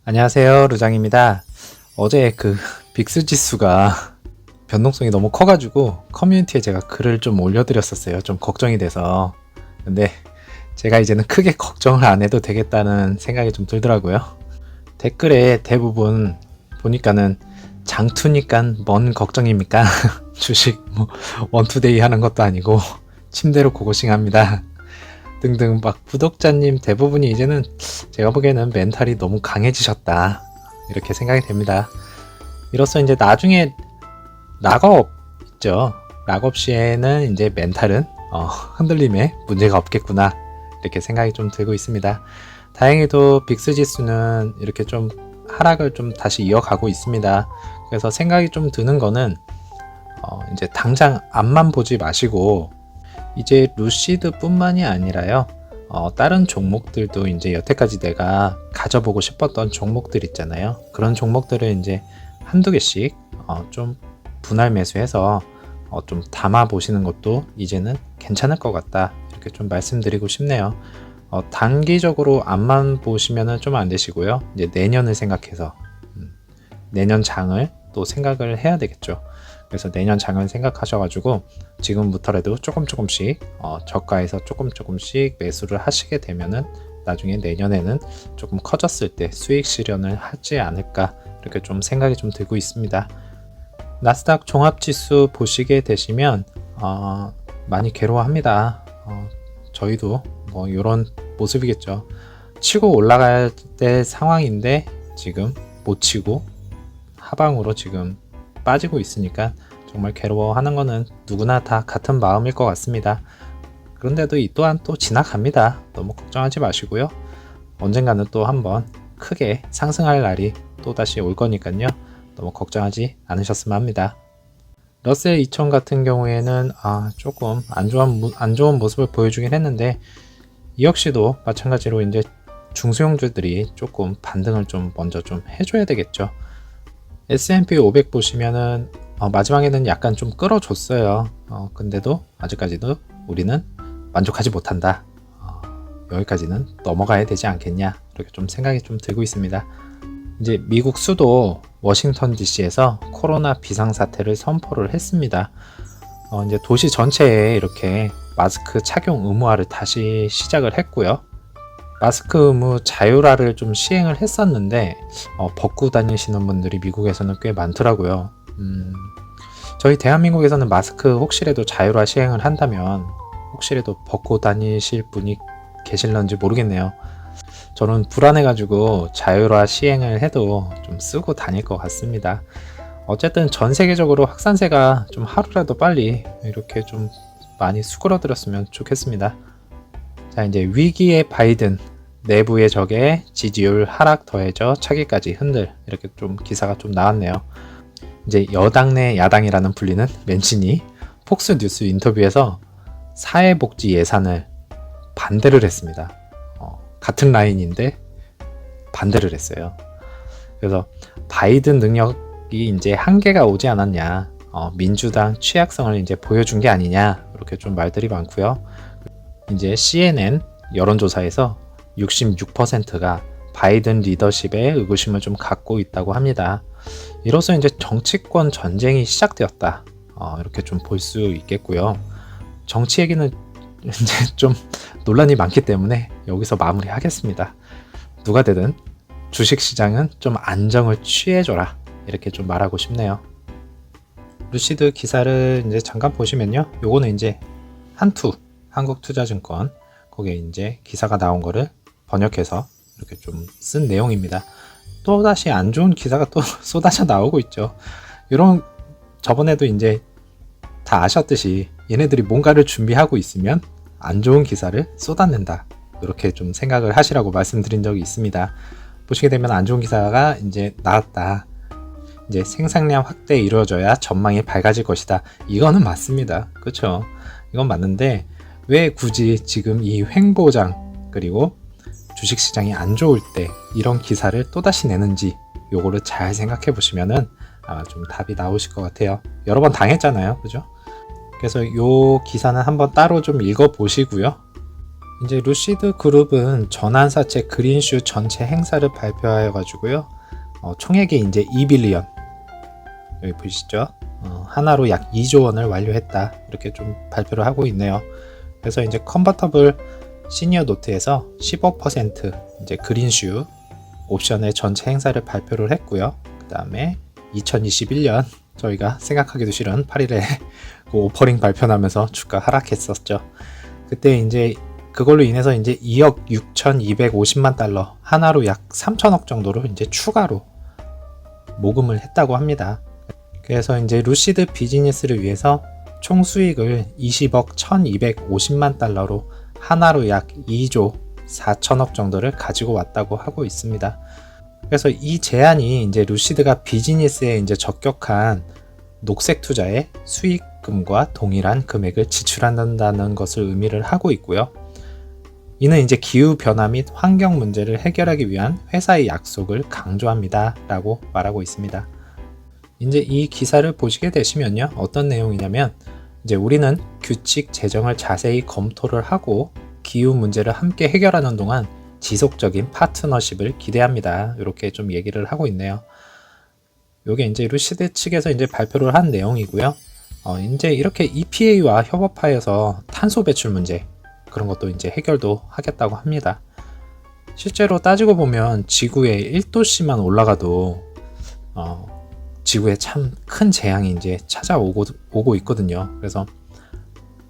안녕하세요, 루장입니다. 어제 그 빅스 지수가 변동성이 너무 커가지고 커뮤니티에 제가 글을 좀 올려드렸었어요. 좀 걱정이 돼서. 근데 제가 이제는 크게 걱정을 안 해도 되겠다는 생각이 좀 들더라고요. 댓글에 대부분 보니까는 장투니까 뭔 걱정입니까? 주식 뭐 원투데이 하는 것도 아니고 침대로 고고싱 합니다. 등등 막 구독자님 대부분이 이제는 제가 보기에는 멘탈이 너무 강해지셨다 이렇게 생각이 됩니다. 이로써 이제 나중에 락업 있죠. 락업 시에는 이제 멘탈은 흔들림에 문제가 없겠구나 이렇게 생각이 좀 들고 있습니다. 다행히도 빅스 지수는 이렇게 좀 하락을 좀 다시 이어가고 있습니다. 그래서 생각이 좀 드는 거는 이제 당장 앞만 보지 마시고 이제 루시드 뿐만이 아니라요. 다른 종목들도 이제 여태까지 내가 가져보고 싶었던 종목들 있잖아요. 그런 종목들을 이제 한두 개씩 좀 분할 매수해서 좀 담아 보시는 것도 이제는 괜찮을 것 같다. 이렇게 좀 말씀드리고 싶네요. 단기적으로 앞만 보시면은 좀 안 되시고요. 이제 내년을 생각해서 내년 장을 또 생각을 해야 되겠죠. 그래서 내년 장을 생각하셔가지고 지금부터라도 조금씩 저가에서 조금씩 매수를 하시게 되면은 나중에 내년에는 조금 커졌을 때 수익 실현을 하지 않을까 이렇게 좀 생각이 좀 들고 있습니다. 나스닥 종합지수 보시게 되시면 많이 괴로워합니다. 저희도 뭐 이런 모습이겠죠. 치고 올라갈 때 상황인데 지금 못 치고 하방으로 지금 빠지고 있으니까 정말 괴로워하는 거는 누구나 다 같은 마음일 것 같습니다. 그런데도 이 또한 또 지나갑니다. 너무 걱정하지 마시고요. 언젠가는 또 한번 크게 상승할 날이 또다시 올 거니까요. 너무 걱정하지 않으셨으면 합니다. 러셀 2000 같은 경우에는 조금 안 좋은 모습을 보여주긴 했는데 이 역시도 마찬가지로 이제 중소형주들이 조금 반등을 좀 먼저 좀 해줘야 되겠죠. S&P 500 보시면은 마지막에는 약간 좀 끌어줬어요. 근데도 아직까지도 우리는 만족하지 못한다. 여기까지는 넘어가야 되지 않겠냐 이렇게 좀 생각이 좀 들고 있습니다. 이제 미국 수도 워싱턴 DC에서 코로나 비상사태를 선포를 했습니다. 이제 도시 전체에 이렇게 마스크 착용 의무화를 다시 시작을 했고요. 마스크 의무 자율화를 좀 시행을 했었는데 벗고 다니시는 분들이 미국에서는 꽤 많더라고요. 저희 대한민국에서는 마스크 혹시라도 자율화 시행을 한다면 혹시라도 벗고 다니실 분이 계실런지 모르겠네요. 저는 불안해가지고 자율화 시행을 해도 좀 쓰고 다닐 것 같습니다. 어쨌든 전 세계적으로 확산세가 좀 하루라도 빨리 이렇게 좀 많이 수그러들었으면 좋겠습니다. 자, 이제 위기의 바이든, 내부의 적의 지지율 하락 더해져 차기까지 흔들 이렇게 좀 기사가 좀 나왔네요. 이제 여당 내 야당이라는 불리는 맨신이 폭스뉴스 인터뷰에서 사회복지 예산을 반대를 했습니다. 같은 라인인데 반대를 했어요. 그래서 바이든 능력이 이제 한계가 오지 않았냐, 민주당 취약성을 이제 보여준 게 아니냐 이렇게 좀 말들이 많고요. 이제 CNN 여론조사에서 66%가 바이든 리더십에 의구심을 좀 갖고 있다고 합니다. 이로써 이제 정치권 전쟁이 시작되었다. 이렇게 좀 볼 수 있겠고요. 정치 얘기는 이제 좀 논란이 많기 때문에 여기서 마무리하겠습니다. 누가 되든 주식시장은 좀 안정을 취해줘라. 이렇게 좀 말하고 싶네요. 루시드 기사를 이제 잠깐 보시면요. 요거는 이제 한투 한국투자증권 거기에 이제 기사가 나온 거를 번역해서 이렇게 좀 쓴 내용입니다. 또다시 안 좋은 기사가 또 쏟아져 나오고 있죠. 이런 저번에도 이제 다 아셨듯이 얘네들이 뭔가를 준비하고 있으면 안 좋은 기사를 쏟아낸다. 이렇게 좀 생각을 하시라고 말씀드린 적이 있습니다. 보시게 되면 안 좋은 기사가 이제 나왔다. 이제 생산량 확대 이루어져야 전망이 밝아질 것이다. 이거는 맞습니다. 그렇죠? 이건 맞는데 왜 굳이 지금 이 횡보장 그리고 주식시장이 안 좋을 때 이런 기사를 또다시 내는지 요거를 잘 생각해 보시면은 좀 답이 나오실 것 같아요. 여러 번 당했잖아요. 그죠? 그래서 요 기사는 한번 따로 좀 읽어 보시고요. 이제 루시드 그룹은 전환사채 그린슈 전체 행사를 발표하여 가지고요. 총액이 이제 2빌리언, 여기 보이시죠? 하나로 약 2조 원을 완료했다. 이렇게 좀 발표를 하고 있네요. 그래서 이제 컨버터블 시니어 노트에서 15% 이제 그린슈 옵션의 전체 행사를 발표를 했고요. 그 다음에 2021년 저희가 생각하기도 싫은 8일에 그 오퍼링 발표하면서 주가 하락했었죠. 그때 이제 그걸로 인해서 이제 2억 6,250만 달러, 하나로 약 3천억 정도로 이제 추가로 모금을 했다고 합니다. 그래서 이제 루시드 비즈니스를 위해서 총 수익을 20억 1,250만 달러로 하나로 약 2조 4천억 정도를 가지고 왔다고 하고 있습니다. 그래서 이 제안이 이제 루시드가 비즈니스에 이제 적격한 녹색 투자의 수익금과 동일한 금액을 지출한다는 것을 의미를 하고 있고요. 이는 이제 기후 변화 및 환경 문제를 해결하기 위한 회사의 약속을 강조합니다. 라고 말하고 있습니다. 이제 이 기사를 보시게 되시면요. 어떤 내용이냐면, 이제 우리는 규칙 제정을 자세히 검토를 하고 기후 문제를 함께 해결하는 동안 지속적인 파트너십을 기대합니다. 이렇게 좀 얘기를 하고 있네요. 이게 이제 루시드 측에서 이제 발표를 한 내용이고요. 이제 이렇게 EPA와 협업하여서 탄소 배출 문제, 그런 것도 이제 해결도 하겠다고 합니다. 실제로 따지고 보면 지구에 1도씨만 올라가도 지구에 참 큰 재앙이 이제 찾아오고 있거든요. 그래서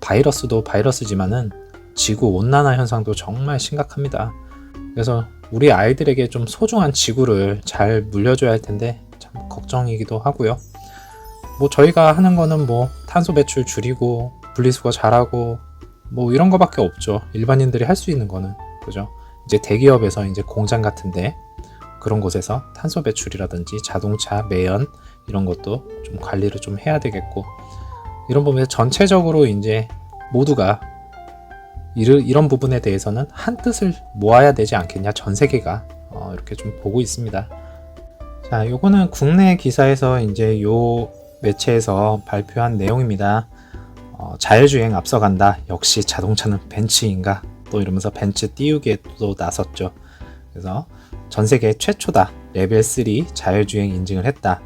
바이러스도 바이러스지만은 지구 온난화 현상도 정말 심각합니다. 그래서 우리 아이들에게 좀 소중한 지구를 잘 물려줘야 할 텐데 참 걱정이기도 하고요. 뭐 저희가 하는 거는 뭐 탄소 배출 줄이고 분리수거 잘하고 뭐 이런 거밖에 없죠. 일반인들이 할 수 있는 거는. 그죠? 이제 대기업에서 이제 공장 같은데 그런 곳에서 탄소 배출이라든지 자동차 매연 이런 것도 좀 관리를 좀 해야 되겠고, 이런 부분에서 전체적으로 이제 모두가 이런 부분에 대해서는 한 뜻을 모아야 되지 않겠냐, 전 세계가 이렇게 좀 보고 있습니다. 자, 요거는 국내 기사에서 이제 요 매체에서 발표한 내용입니다. 자율주행 앞서간다. 역시 자동차는 벤츠인가? 또 이러면서 벤츠 띄우기에 또 나섰죠. 그래서 전 세계 최초다. 레벨 3 자율주행 인증을 했다.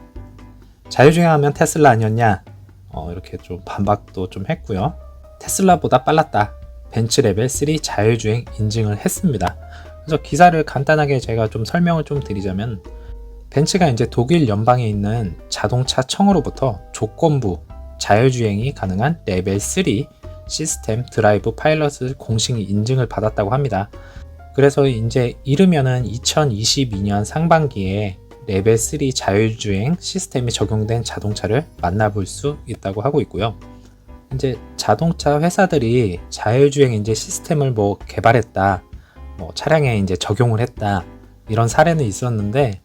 자율주행하면 테슬라 아니었냐? 이렇게 좀 반박도 좀 했고요. 테슬라보다 빨랐다. 벤츠 레벨 3 자율주행 인증을 했습니다. 그래서 기사를 간단하게 제가 좀 설명을 좀 드리자면, 벤츠가 이제 독일 연방에 있는 자동차 청으로부터 조건부 자율주행이 가능한 레벨 3 시스템 드라이브 파일럿을 공식 인증을 받았다고 합니다. 그래서 이제 이르면은 2022년 상반기에 레벨 3 자율주행 시스템이 적용된 자동차를 만나볼 수 있다고 하고 있고요. 이제 자동차 회사들이 자율주행 이제 시스템을 뭐 개발했다, 뭐 차량에 이제 적용을 했다, 이런 사례는 있었는데,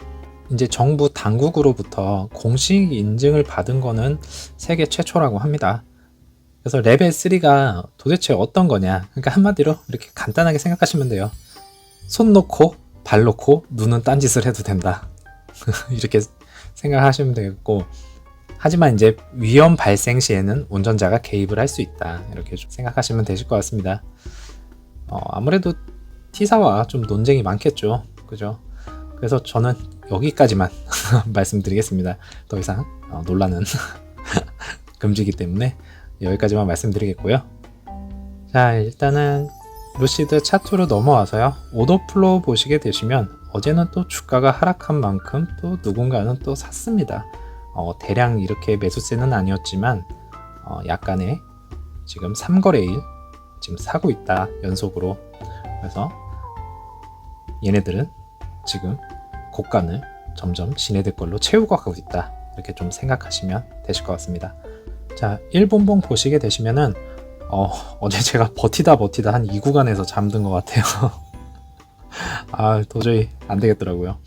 이제 정부 당국으로부터 공식 인증을 받은 거는 세계 최초라고 합니다. 그래서 레벨 3가 도대체 어떤 거냐? 그러니까 한마디로 이렇게 간단하게 생각하시면 돼요. 손 놓고 발 놓고 눈은 딴짓을 해도 된다. 이렇게 생각하시면 되겠고, 하지만 이제 위험 발생 시에는 운전자가 개입을 할 수 있다. 이렇게 좀 생각하시면 되실 것 같습니다. 아무래도 T사와 좀 논쟁이 많겠죠. 그죠? 그래서 저는 여기까지만 말씀드리겠습니다. 더 이상 논란은 금지이기 때문에 여기까지만 말씀드리겠고요. 자, 일단은 루시드 차트로 넘어와서요. 오더플로우 보시게 되시면 어제는 또 주가가 하락한 만큼 또 누군가는 또 샀습니다. 대량 이렇게 매수세는 아니었지만 약간의 지금 3거래일 지금 사고 있다, 연속으로. 그래서 얘네들은 지금 고간을 점점 지네들 걸로 채우고 가고 있다, 이렇게 좀 생각하시면 되실 것 같습니다. 자, 1분봉 보시게 되시면은 어제 제가 버티다 한 이 구간에서 잠든 것 같아요. 도저히 안 되겠더라고요.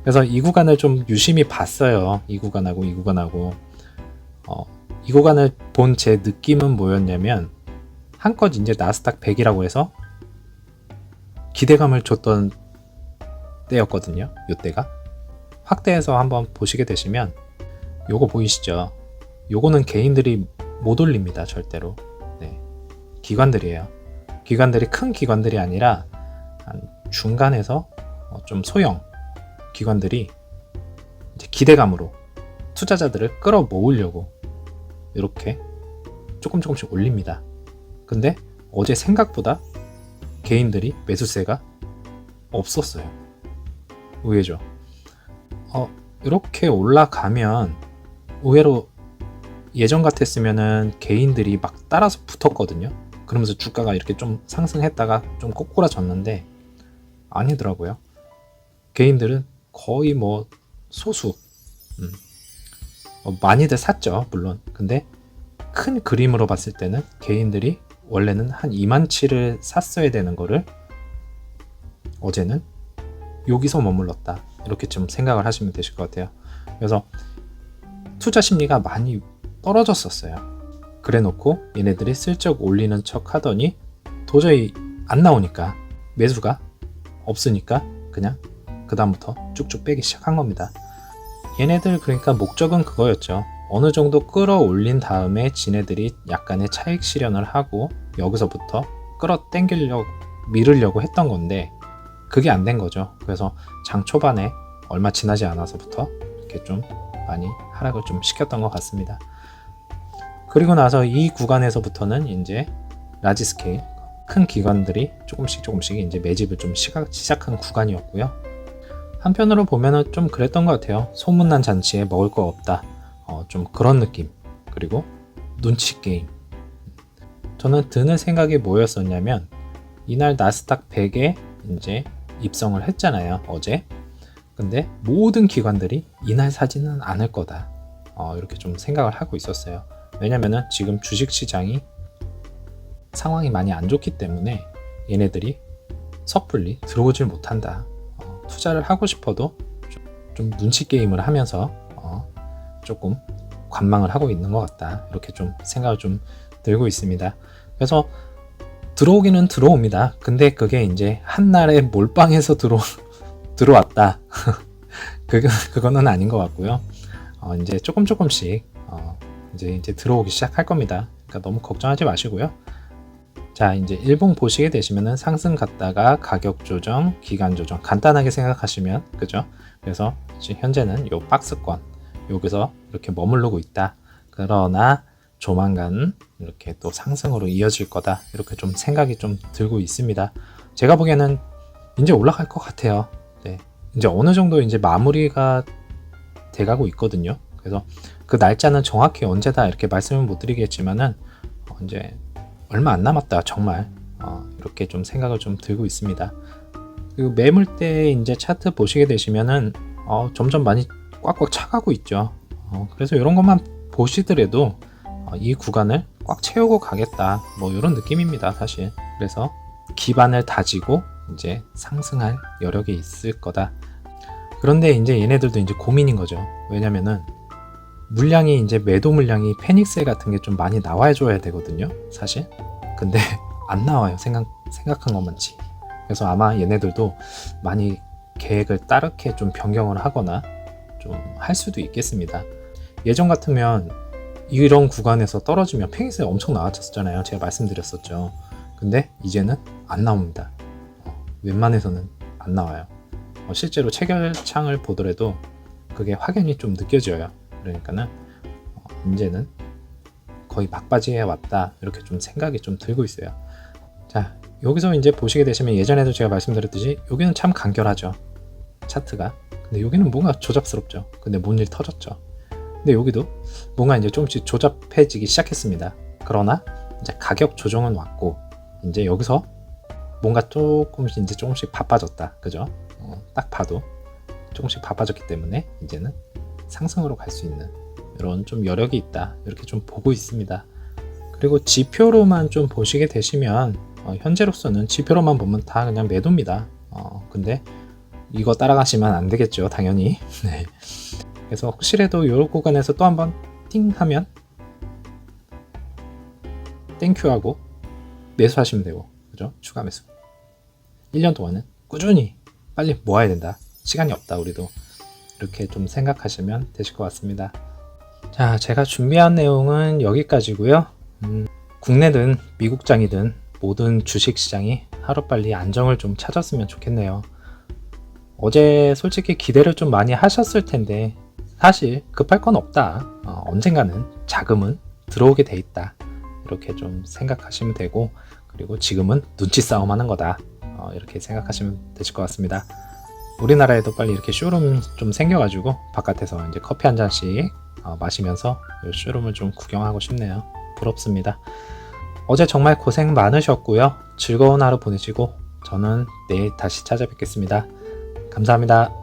그래서 이 구간을 좀 유심히 봤어요. 이 구간하고 이 구간을 본 제 느낌은 뭐였냐면, 한껏 이제 나스닥 100이라고 해서 기대감을 줬던 때였거든요. 요때가 확대해서 한번 보시게 되시면 요거 보이시죠? 요거는 개인들이 못 올립니다. 절대로. 네, 기관들이에요. 기관들이 큰 기관들이 아니라 한 중간에서 좀 소형 기관들이 이제 기대감으로 투자자들을 끌어모으려고 이렇게 조금씩 올립니다. 근데 어제 생각보다 개인들이 매수세가 없었어요. 의외죠. 이렇게 올라가면 의외로 예전 같았으면은 개인들이 막 따라서 붙었거든요. 그러면서 주가가 이렇게 좀 상승했다가 좀 꼬꾸라졌는데 아니더라고요. 개인들은 거의 뭐 소수 많이들 샀죠, 물론. 근데 큰 그림으로 봤을 때는 개인들이 원래는 한 2만7을 샀어야 되는 거를 어제는 여기서 머물렀다, 이렇게 좀 생각을 하시면 되실 것 같아요. 그래서 투자 심리가 많이 떨어졌었어요. 그래 놓고 얘네들이 슬쩍 올리는 척 하더니 도저히 안 나오니까, 매수가 없으니까 그냥 그 다음부터 쭉쭉 빼기 시작한 겁니다. 얘네들 그러니까 목적은 그거였죠. 어느 정도 끌어올린 다음에 지네들이 약간의 차익 실현을 하고 여기서부터 끌어당기려고 밀으려고 했던 건데 그게 안 된 거죠. 그래서 장 초반에 얼마 지나지 않아서부터 이렇게 좀 많이 하락을 좀 시켰던 것 같습니다. 그리고 나서 이 구간에서부터는 이제 라지 스케일 큰 기관들이 조금씩 이제 매집을 좀 시작한 구간이었고요. 한편으로 보면은 좀 그랬던 것 같아요. 소문난 잔치에 먹을 거 없다, 좀 그런 느낌. 그리고 눈치 게임. 저는 드는 생각이 뭐였었냐면, 이날 나스닥 100에 이제 입성을 했잖아요, 어제. 근데 모든 기관들이 이날 사지는 않을 거다, 이렇게 좀 생각을 하고 있었어요. 왜냐면은 지금 주식시장이 상황이 많이 안 좋기 때문에 얘네들이 섣불리 들어오질 못한다. 투자를 하고 싶어도 좀 눈치 게임을 하면서 조금 관망을 하고 있는 것 같다, 이렇게 좀 생각을 좀 들고 있습니다. 그래서 들어오기는 들어옵니다. 근데 그게 이제 한날에 몰빵해서 들어왔다 그거는 아닌 것 같고요. 이제 조금씩 이제 들어오기 시작할 겁니다. 그러니까 너무 걱정하지 마시고요. 자, 이제 일봉 보시게 되시면은 상승 갔다가 가격 조정, 기간 조정 간단하게 생각하시면, 그죠? 그래서 지금 현재는 요 박스권 여기서 이렇게 머무르고 있다. 그러나 조만간 이렇게 또 상승으로 이어질 거다, 이렇게 좀 생각이 좀 들고 있습니다. 제가 보기에는 이제 올라갈 것 같아요. 네. 이제 어느 정도 이제 마무리가 돼가고 있거든요. 그래서 그 날짜는 정확히 언제다 이렇게 말씀을 못 드리겠지만은 이제 얼마 안 남았다, 정말. 이렇게 좀 생각을 좀 들고 있습니다. 그리고 매물대 이제 차트 보시게 되시면은 점점 많이 꽉꽉 차가고 있죠. 그래서 이런 것만 보시더라도 이 구간을 꽉 채우고 가겠다, 뭐 이런 느낌입니다, 사실. 그래서 기반을 다지고 이제 상승할 여력이 있을 거다. 그런데 이제 얘네들도 이제 고민인 거죠. 왜냐면은 물량이 이제 매도 물량이 페닉셀 같은 게 좀 많이 나와 줘야 되거든요, 사실. 근데 안 나와요, 생각한 것만치. 그래서 아마 얘네들도 많이 계획을 따르게 좀 변경을 하거나 좀 할 수도 있겠습니다. 예전 같으면 이런 구간에서 떨어지면 페닉셀 엄청 나왔었잖아요, 제가 말씀드렸었죠. 근데 이제는 안 나옵니다. 웬만해서는 안 나와요. 실제로 체결창을 보더라도 그게 확연히 좀 느껴져요. 그러니까는 이제는 거의 막바지에 왔다, 이렇게 좀 생각이 좀 들고 있어요. 자, 여기서 이제 보시게 되시면 예전에도 제가 말씀드렸듯이 여기는 참 간결하죠, 차트가. 근데 여기는 뭔가 조잡스럽죠. 근데 뭔 일 터졌죠. 근데 여기도 뭔가 이제 조금씩 조잡해지기 시작했습니다. 그러나 이제 가격 조정은 왔고 이제 여기서 뭔가 조금씩 바빠졌다, 그죠? 딱 봐도 조금씩 바빠졌기 때문에 이제는 상승으로 갈 수 있는 이런 좀 여력이 있다, 이렇게 좀 보고 있습니다. 그리고 지표로만 좀 보시게 되시면 현재로서는 지표로만 보면 다 그냥 매도입니다. 근데 이거 따라가시면 안 되겠죠, 당연히. 네. 그래서 혹시라도 이 구간에서 또 한번 띵 하면 땡큐 하고 매수하시면 되고, 그죠? 추가 매수. 1년 동안은 꾸준히 빨리 모아야 된다, 시간이 없다, 우리도. 이렇게 좀 생각하시면 되실 것 같습니다. 자, 제가 준비한 내용은 여기까지고요. 국내든 미국장이든 모든 주식시장이 하루빨리 안정을 좀 찾았으면 좋겠네요. 어제 솔직히 기대를 좀 많이 하셨을 텐데 사실 급할 건 없다. 언젠가는 자금은 들어오게 돼 있다. 이렇게 좀 생각하시면 되고, 그리고 지금은 눈치 싸움 하는 거다. 이렇게 생각하시면 되실 것 같습니다. 우리나라에도 빨리 이렇게 쇼룸 좀 생겨가지고 바깥에서 이제 커피 한 잔씩 마시면서 이 쇼룸을 좀 구경하고 싶네요. 부럽습니다. 어제 정말 고생 많으셨고요. 즐거운 하루 보내시고 저는 내일 다시 찾아뵙겠습니다. 감사합니다.